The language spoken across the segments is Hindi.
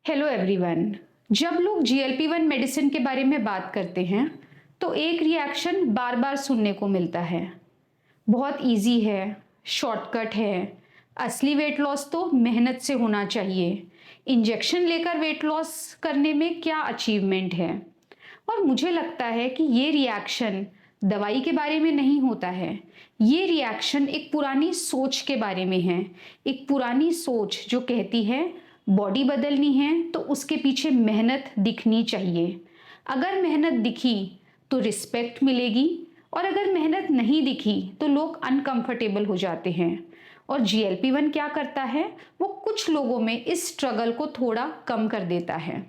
Hello everyone. जब लोग जीएलपी-1 मेडिसिन के बारे में बात करते हैं तो एक रिएक्शन बार बार सुनने को मिलता है। बहुत इजी है, शॉर्टकट है, असली वेट लॉस तो मेहनत से होना चाहिए। इंजेक्शन लेकर वेट लॉस करने में क्या अचीवमेंट है। और मुझे लगता है कि ये रिएक्शन दवाई के बारे में नहीं होता है। ये रिएक्शन एक पुरानी सोच के बारे में है। एक पुरानी सोच जो कहती है बॉडी बदलनी है तो उसके पीछे मेहनत दिखनी चाहिए। अगर मेहनत दिखी तो रिस्पेक्ट मिलेगी, और अगर मेहनत नहीं दिखी तो लोग अनकंफर्टेबल हो जाते हैं। और जीएलपी-1 क्या करता है, वो कुछ लोगों में इस स्ट्रगल को थोड़ा कम कर देता है।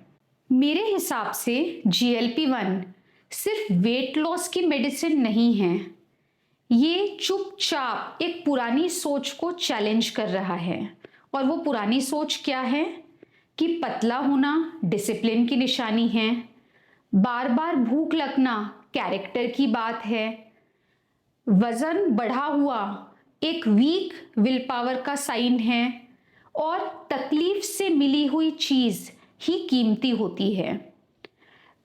मेरे हिसाब से जीएलपी-1 सिर्फ वेट लॉस की मेडिसिन नहीं है। ये चुपचाप एक पुरानी सोच को चैलेंज कर रहा है। और वो पुरानी सोच क्या है कि पतला होना डिसिप्लिन की निशानी है, बार बार भूख लगना कैरेक्टर की बात है, वजन बढ़ा हुआ एक वीक विल पावर का साइन है, और तकलीफ से मिली हुई चीज ही कीमती होती है।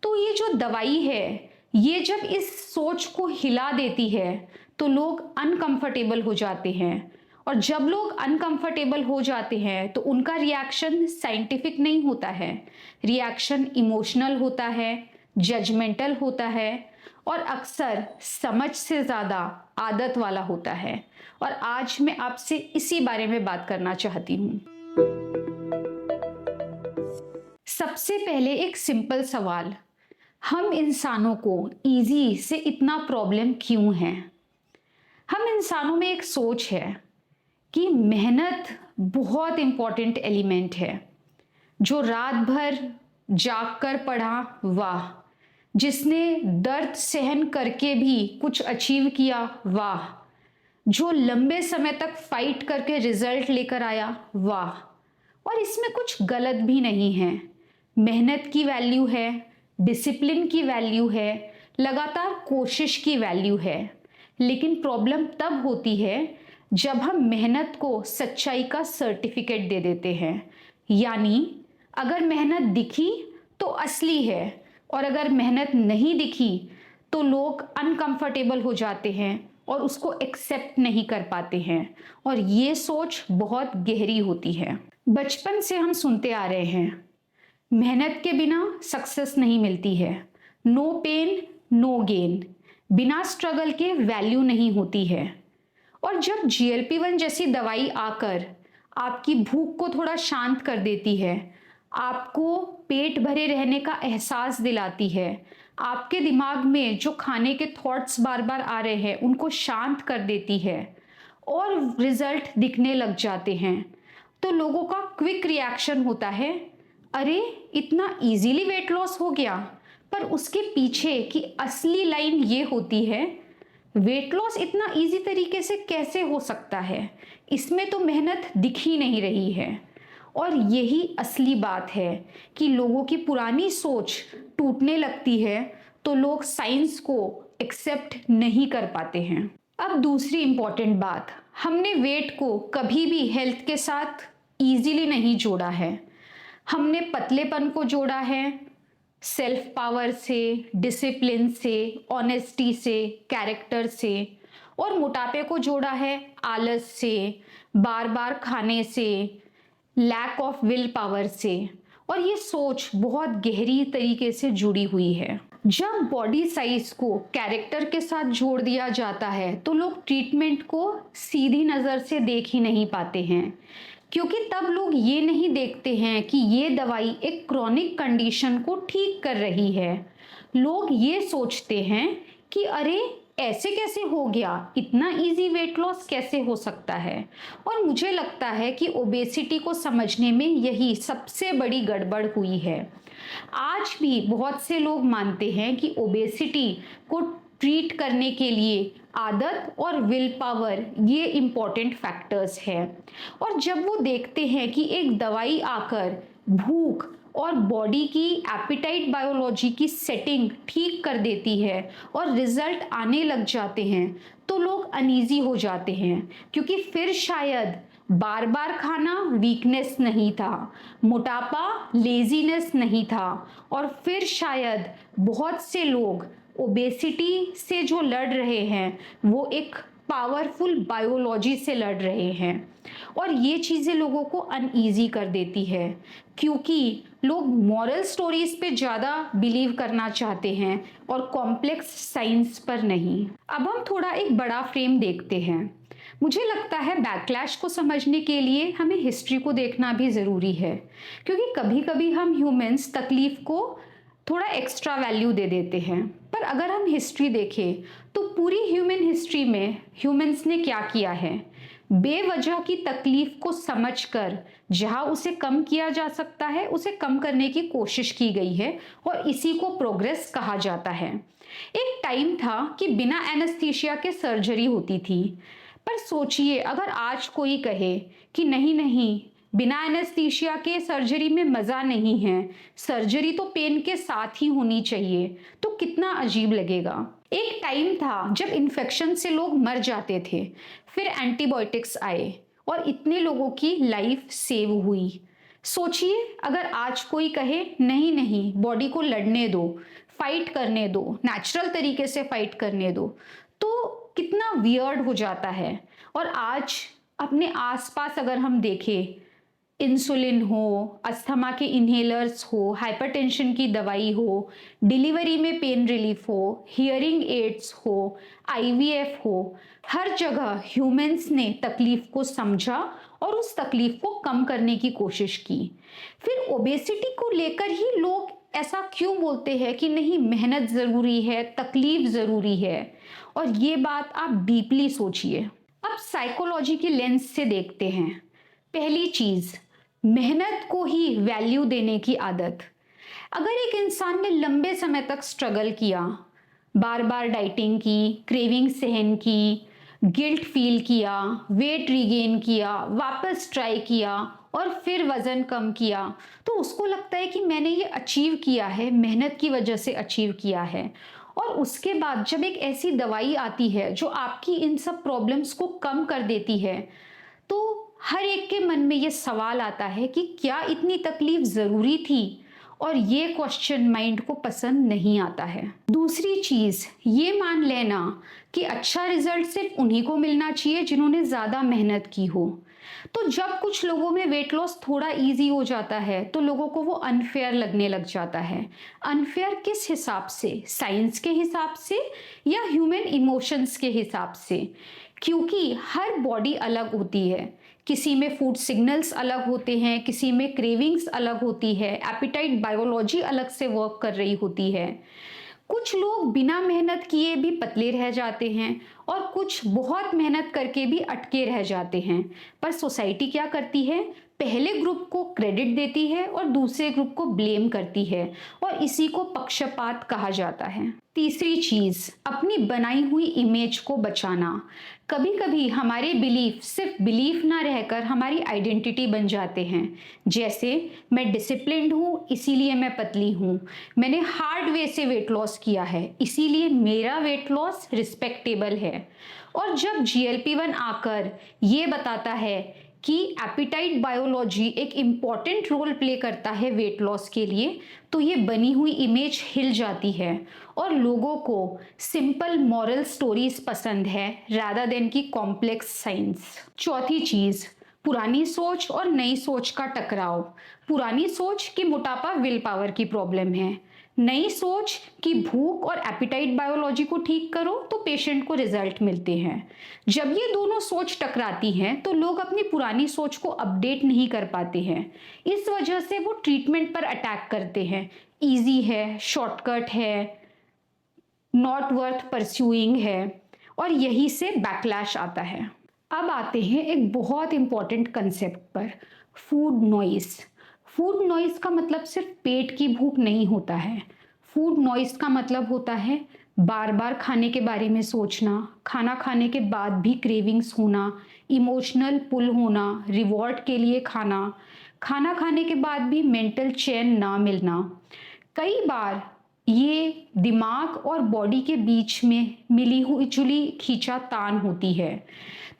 तो ये जो दवाई है, ये जब इस सोच को हिला देती है तो लोग अनकंफर्टेबल हो जाते हैं। और जब लोग अनकंफर्टेबल हो जाते हैं तो उनका रिएक्शन साइंटिफिक नहीं होता है, रिएक्शन इमोशनल होता है, जजमेंटल होता है, और अक्सर समझ से ज़्यादा आदत वाला होता है। और आज मैं आपसे इसी बारे में बात करना चाहती हूँ। सबसे पहले एक सिंपल सवाल, हम इंसानों को इजी से इतना प्रॉब्लम क्यों है। हम इंसानों में एक सोच है कि मेहनत बहुत इंपॉर्टेंट एलिमेंट है। जो रात भर जाग कर पढ़ा, वाह। जिसने दर्द सहन करके भी कुछ अचीव किया, वाह। जो लंबे समय तक फाइट करके रिजल्ट लेकर आया, वाह। और इसमें कुछ गलत भी नहीं है। मेहनत की वैल्यू है, डिसिप्लिन की वैल्यू है, लगातार कोशिश की वैल्यू है। लेकिन प्रॉब्लम तब होती है जब हम मेहनत को सच्चाई का सर्टिफिकेट दे देते हैं। यानी अगर मेहनत दिखी तो असली है, और अगर मेहनत नहीं दिखी तो लोग अनकंफर्टेबल हो जाते हैं और उसको एक्सेप्ट नहीं कर पाते हैं। और ये सोच बहुत गहरी होती है। बचपन से हम सुनते आ रहे हैं, मेहनत के बिना सक्सेस नहीं मिलती है, नो पेन नो गेन। बिना स्ट्रगल के वैल्यू नहीं होती है। और जब जीएलपी-1 जैसी दवाई आकर आपकी भूख को थोड़ा शांत कर देती है, आपको पेट भरे रहने का एहसास दिलाती है, आपके दिमाग में जो खाने के थॉट्स बार बार आ रहे हैं उनको शांत कर देती है, और रिजल्ट दिखने लग जाते हैं, तो लोगों का क्विक रिएक्शन होता है, अरे इतना इजीली वेट लॉस हो गया। पर उसके पीछे की असली लाइन ये होती है, वेट लॉस इतना इजी तरीके से कैसे हो सकता है, इसमें तो मेहनत दिख ही नहीं रही है। और यही असली बात है कि लोगों की पुरानी सोच टूटने लगती है तो लोग साइंस को एक्सेप्ट नहीं कर पाते हैं। अब दूसरी इंपॉर्टेंट बात, हमने वेट को कभी भी हेल्थ के साथ इजीली नहीं जोड़ा है। हमने पतलेपन को जोड़ा है सेल्फ पावर से, डिसिप्लिन से, ऑनेस्टी से, कैरेक्टर से, और मोटापे को जोड़ा है आलस से, बार बार खाने से, लैक ऑफ विल पावर से। और ये सोच बहुत गहरी तरीके से जुड़ी हुई है। जब बॉडी साइज को कैरेक्टर के साथ जोड़ दिया जाता है तो लोग ट्रीटमेंट को सीधी नज़र से देख ही नहीं पाते हैं, क्योंकि तब लोग ये नहीं देखते हैं कि ये दवाई एक क्रॉनिक कंडीशन को ठीक कर रही है। लोग ये सोचते हैं कि अरे ऐसे कैसे हो गया, इतना इजी वेट लॉस कैसे हो सकता है। और मुझे लगता है कि ओबेसिटी को समझने में यही सबसे बड़ी गड़बड़ हुई है। आज भी बहुत से लोग मानते हैं कि ओबेसिटी को ट्रीट करने के लिए आदत और विल पावर ये इम्पॉर्टेंट फैक्टर्स है। और जब वो देखते हैं कि एक दवाई आकर भूख और बॉडी की एपिटाइट बायोलॉजी की सेटिंग ठीक कर देती है और रिजल्ट आने लग जाते हैं, तो लोग अनईजी हो जाते हैं, क्योंकि फिर शायद बार बार खाना वीकनेस नहीं था, मोटापा लेजीनेस नहीं था, और फिर शायद बहुत से लोग ओबेसिटी से जो लड़ रहे हैं वो एक पावरफुल बायोलॉजी से लड़ रहे हैं। और ये चीज़ें लोगों को अनईजी कर देती है, क्योंकि लोग मॉरल स्टोरीज पे ज़्यादा बिलीव करना चाहते हैं और कॉम्प्लेक्स साइंस पर नहीं। अब हम थोड़ा एक बड़ा फ्रेम देखते हैं। मुझे लगता है बैकलैश को समझने के लिए हमें हिस्ट्री को देखना भी ज़रूरी है, क्योंकि कभी कभी हम ह्यूमंस तकलीफ को थोड़ा एक्स्ट्रा वैल्यू दे देते हैं। पर अगर हम हिस्ट्री देखें तो पूरी ह्यूमन हिस्ट्री में ह्यूमंस ने क्या किया है, बेवजह की तकलीफ को समझकर जहां उसे कम किया जा सकता है उसे कम करने की कोशिश की गई है, और इसी को प्रोग्रेस कहा जाता है। एक टाइम था कि बिना एनेस्थीसिया के सर्जरी होती थी, पर सोचिए अगर आज कोई कहे कि नहीं नहीं, बिना एनेस्थीसिया के सर्जरी में मज़ा नहीं है, सर्जरी तो पेन के साथ ही होनी चाहिए, तो कितना अजीब लगेगा। एक टाइम था जब इन्फेक्शन से लोग मर जाते थे, फिर एंटीबायोटिक्स आए और इतने लोगों की लाइफ सेव हुई। सोचिए अगर आज कोई कहे नहीं नहीं, बॉडी को लड़ने दो, फाइट करने दो, नेचुरल तरीके से फाइट करने दो, तो कितना वियर्ड हो जाता है। और आज अपने आसपास अगर हम देखें, इंसुलिन हो, अस्थमा के इन्हेलर्स हो, हाइपरटेंशन की दवाई हो, डिलीवरी में पेन रिलीफ हो, हियरिंग एड्स हो, आईवीएफ हो, हर जगह ह्यूमंस ने तकलीफ को समझा और उस तकलीफ को कम करने की कोशिश की। फिर ओबेसिटी को लेकर ही लोग ऐसा क्यों बोलते हैं कि नहीं, मेहनत ज़रूरी है, तकलीफ ज़रूरी है। और ये बात आप डीपली सोचिए। अब साइकोलॉजी की लेंस से देखते हैं। पहली चीज़, मेहनत को ही वैल्यू देने की आदत। अगर एक इंसान ने लंबे समय तक स्ट्रगल किया, बार बार डाइटिंग की, क्रेविंग सहन की, गिल्ट फील किया, वेट रिगेन किया, वापस ट्राई किया और फिर वज़न कम किया, तो उसको लगता है कि मैंने ये अचीव किया है, मेहनत की वजह से अचीव किया है। और उसके बाद जब एक ऐसी दवाई आती है जो आपकी इन सब प्रॉब्लम्स को कम कर देती है, तो हर एक के मन में ये सवाल आता है कि क्या इतनी तकलीफ ज़रूरी थी। और ये क्वेश्चन माइंड को पसंद नहीं आता है। दूसरी चीज़, ये मान लेना कि अच्छा रिजल्ट सिर्फ उन्हीं को मिलना चाहिए जिन्होंने ज़्यादा मेहनत की हो। तो जब कुछ लोगों में वेट लॉस थोड़ा इजी हो जाता है तो लोगों को वो अनफेयर लगने लग जाता है। अनफेयर किस हिसाब से? साइंस के हिसाब से या ह्यूमन इमोशंस के हिसाब से? क्योंकि हर बॉडी अलग होती है, किसी में फूड सिग्नल्स अलग होते हैं, किसी में क्रेविंग्स अलग होती है, एपिटाइट बायोलॉजी अलग से वर्क कर रही होती है। कुछ लोग बिना मेहनत किए भी पतले रह जाते हैं और कुछ बहुत मेहनत करके भी अटके रह जाते हैं। पर सोसाइटी क्या करती है? पहले ग्रुप को क्रेडिट देती है और दूसरे ग्रुप को ब्लेम करती है, और इसी को पक्षपात कहा जाता है। तीसरी चीज, अपनी बनाई हुई इमेज को बचाना। कभी कभी हमारे बिलीफ सिर्फ बिलीफ ना रहकर हमारी आइडेंटिटी बन जाते हैं। जैसे मैं डिसिप्लिन्ड हूँ इसीलिए मैं पतली हूँ, मैंने हार्ड वे से वेट लॉस किया है इसीलिए मेरा वेट लॉस रिस्पेक्टेबल है। और जब GLP-1 आकर ये बताता है कि एपिटाइट बायोलॉजी एक इम्पॉर्टेंट रोल प्ले करता है वेट लॉस के लिए, तो ये बनी हुई इमेज हिल जाती है और लोगों को सिंपल मॉरल स्टोरीज पसंद है रादर देन की कॉम्प्लेक्स साइंस। चौथी चीज, पुरानी सोच और नई सोच का टकराव। पुरानी सोच कि मोटापा विल पावर की प्रॉब्लम है, नई सोच कि भूख और एपिटाइट बायोलॉजी को ठीक करो तो पेशेंट को रिजल्ट मिलते हैं। जब ये दोनों सोच टकराती हैं तो लोग अपनी पुरानी सोच को अपडेट नहीं कर पाते हैं। इस वजह से वो ट्रीटमेंट पर अटैक करते हैं, इजी है, शॉर्टकट है, नॉट वर्थ परस्यूइंग है, और यही से बैकलैश आता है। अब आते हैं एक बहुत इंपॉर्टेंट कंसेप्ट पर, फूड नॉइस। फूड नॉइस का मतलब सिर्फ पेट की भूख नहीं होता है। फूड नॉइस का मतलब होता है बार बार खाने के बारे में सोचना, खाना खाने के बाद भी क्रेविंग्स होना, इमोशनल पुल होना, रिवॉर्ड के लिए खाना, खाना खाने के बाद भी मेंटल चैन ना मिलना। कई बार ये दिमाग और बॉडी के बीच में मिली हुई जुली खींचातान होती है।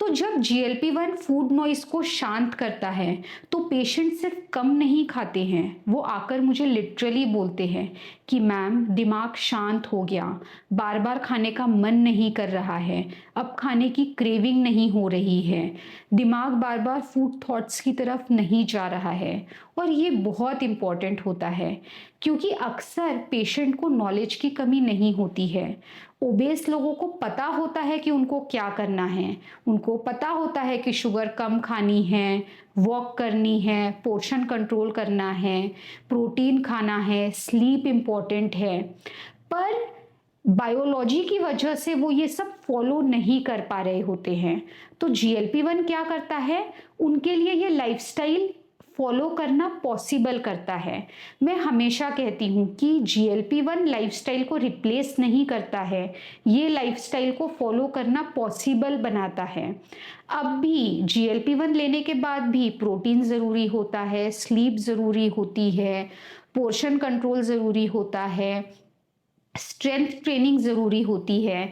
तो जब GLP-1 फूड नॉइस को शांत करता है तो पेशेंट सिर्फ कम नहीं खाते हैं, वो आकर मुझे लिटरली बोलते हैं कि मैम दिमाग शांत हो गया, बार बार खाने का मन नहीं कर रहा है, अब खाने की क्रेविंग नहीं हो रही है, दिमाग बार बार फूड थॉट्स की तरफ नहीं जा रहा है। और ये बहुत इम्पॉर्टेंट होता है क्योंकि अक्सर पेशेंट को नॉलेज की कमी नहीं होती है। ओबेस लोगों को पता होता है कि उनको क्या करना है, उनको पता होता है कि शुगर कम खानी है, वॉक करनी है, पोर्शन कंट्रोल करना है, प्रोटीन खाना है, स्लीप इम्पॉर्टेंट है, पर बायोलॉजी की वजह से वो ये सब फॉलो नहीं कर पा रहे होते हैं। तो GLP-1 क्या करता है, उनके लिए ये लाइफस्टाइल फॉलो करना पॉसिबल करता है। मैं हमेशा कहती हूँ कि GLP-1 लाइफस्टाइल को रिप्लेस नहीं करता है, ये लाइफस्टाइल को फॉलो करना पॉसिबल बनाता है। अब भी GLP-1 लेने के बाद भी प्रोटीन ज़रूरी होता है, स्लीप ज़रूरी होती है, पोर्शन कंट्रोल ज़रूरी होता है, स्ट्रेंथ ट्रेनिंग ज़रूरी होती है,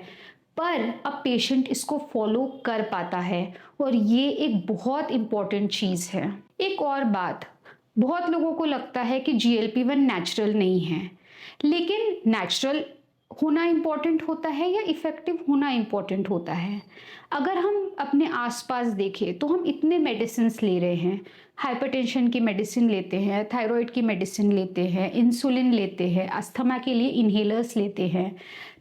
पर अब पेशेंट इसको फॉलो कर पाता है और ये एक बहुत इम्पॉर्टेंट चीज़ है। एक और बात, बहुत लोगों को लगता है कि GLP-1 नेचुरल नहीं है, लेकिन नेचुरल होना इम्पॉर्टेंट होता है या इफ़ेक्टिव होना इम्पॉर्टेंट होता है। अगर हम अपने आसपास देखें तो हम इतने मेडिसिन्स ले रहे हैं, हाइपरटेंशन की मेडिसिन लेते हैं, थायराइड की मेडिसिन लेते हैं, इंसुलिन लेते हैं, अस्थमा के लिए इन्हेलर्स लेते हैं,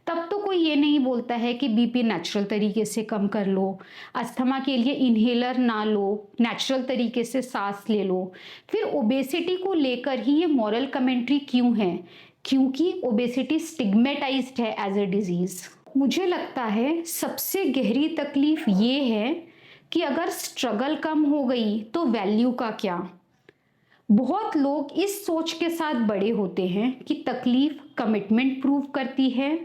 तब तो कोई ये नहीं बोलता है कि BP नेचुरल तरीके से कम कर लो, अस्थमा के लिए इन्हेलर ना लो, नेचुरल तरीके से सांस ले लो। फिर ओबेसिटी को लेकर ही ये मॉरल कमेंट्री क्यों है? क्योंकि ओबेसिटी स्टिग्मेटाइज्ड है एज ए डिजीज। मुझे लगता है सबसे गहरी तकलीफ ये है कि अगर स्ट्रगल कम हो गई तो वैल्यू का क्या। बहुत लोग इस सोच के साथ बड़े होते हैं कि तकलीफ कमिटमेंट प्रूव करती है,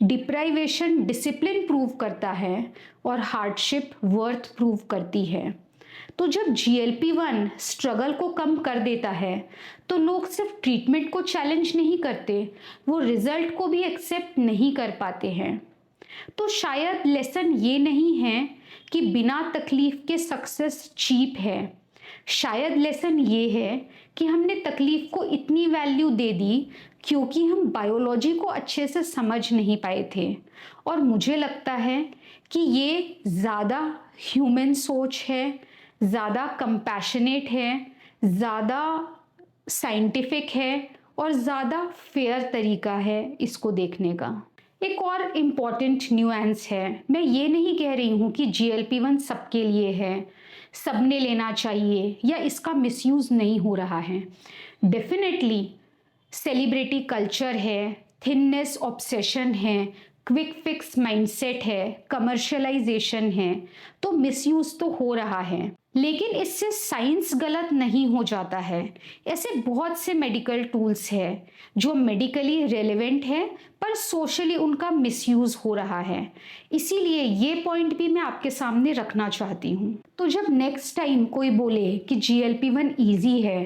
डिप्राइवेशन डिसिप्लिन प्रूव करता है और हार्डशिप वर्थ प्रूव करती है। तो जब GLP-1 स्ट्रगल को कम कर देता है तो लोग सिर्फ ट्रीटमेंट को चैलेंज नहीं करते, वो रिजल्ट को भी एक्सेप्ट नहीं कर पाते हैं। तो शायद लेसन ये नहीं है कि बिना तकलीफ के सक्सेस चीप है, शायद लेसन ये है कि हमने तकलीफ को इतनी वैल्यू दे दी क्योंकि हम बायोलॉजी को अच्छे से समझ नहीं पाए थे। और मुझे लगता है कि ये ज़्यादा ह्यूमन सोच है, ज़्यादा कंपैशनेट है, ज़्यादा साइंटिफिक है और ज़्यादा फेयर तरीका है इसको देखने का। एक और इम्पॉर्टेंट न्यूएंस है, मैं ये नहीं कह रही हूँ कि GLP-1 सबके लिए है, सबने लेना चाहिए या इसका मिसयूज़ नहीं हो रहा है। डेफिनेटली सेलिब्रिटी कल्चर है, थिननेस ऑब्सेशन है, क्विक फिक्स माइंडसेट है, कमर्शियलाइजेशन है, तो मिसयूज तो हो रहा है, लेकिन इससे साइंस गलत नहीं हो जाता है। ऐसे बहुत से मेडिकल टूल्स हैं जो मेडिकली रेलेवेंट है पर सोशली उनका मिसयूज हो रहा है, इसीलिए ये पॉइंट भी मैं आपके सामने रखना चाहती हूँ। तो जब नेक्स्ट टाइम कोई बोले कि GLP-1 ईजी है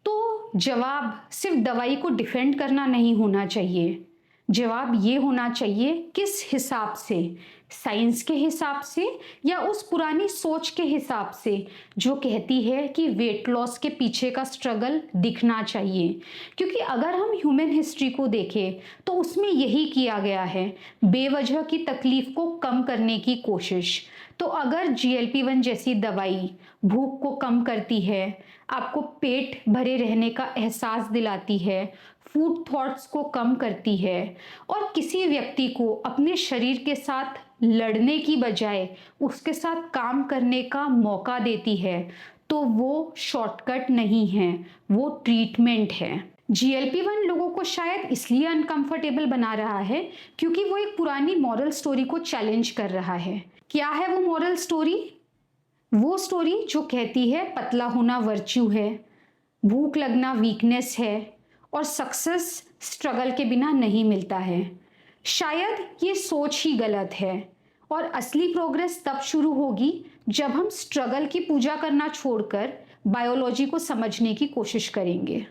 तो जवाब सिर्फ दवाई को डिफेंड करना नहीं होना चाहिए, जवाब ये होना चाहिए किस हिसाब से, साइंस के हिसाब से या उस पुरानी सोच के हिसाब से जो कहती है कि वेट लॉस के पीछे का स्ट्रगल दिखना चाहिए। क्योंकि अगर हम ह्यूमन हिस्ट्री को देखें तो उसमें यही किया गया है, बेवजह की तकलीफ को कम करने की कोशिश। तो अगर GLP-1 जैसी दवाई भूख को कम करती है, आपको पेट भरे रहने का एहसास दिलाती है, फूड थॉट्स को कम करती है और किसी व्यक्ति को अपने शरीर के साथ लड़ने की बजाय उसके साथ काम करने का मौका देती है, तो वो शॉर्टकट नहीं है, वो ट्रीटमेंट है। GLP-1 लोगों को शायद इसलिए अनकंफर्टेबल बना रहा है क्योंकि वो एक पुरानी मॉरल स्टोरी को चैलेंज कर रहा है। क्या है वो मॉरल स्टोरी? वो स्टोरी जो कहती है पतला होना वर्च्यू है, भूख लगना वीकनेस है और सक्सेस स्ट्रगल के बिना नहीं मिलता है। शायद ये सोच ही गलत है और असली प्रोग्रेस तब शुरू होगी जब हम स्ट्रगल की पूजा करना छोड़कर बायोलॉजी को समझने की कोशिश करेंगे।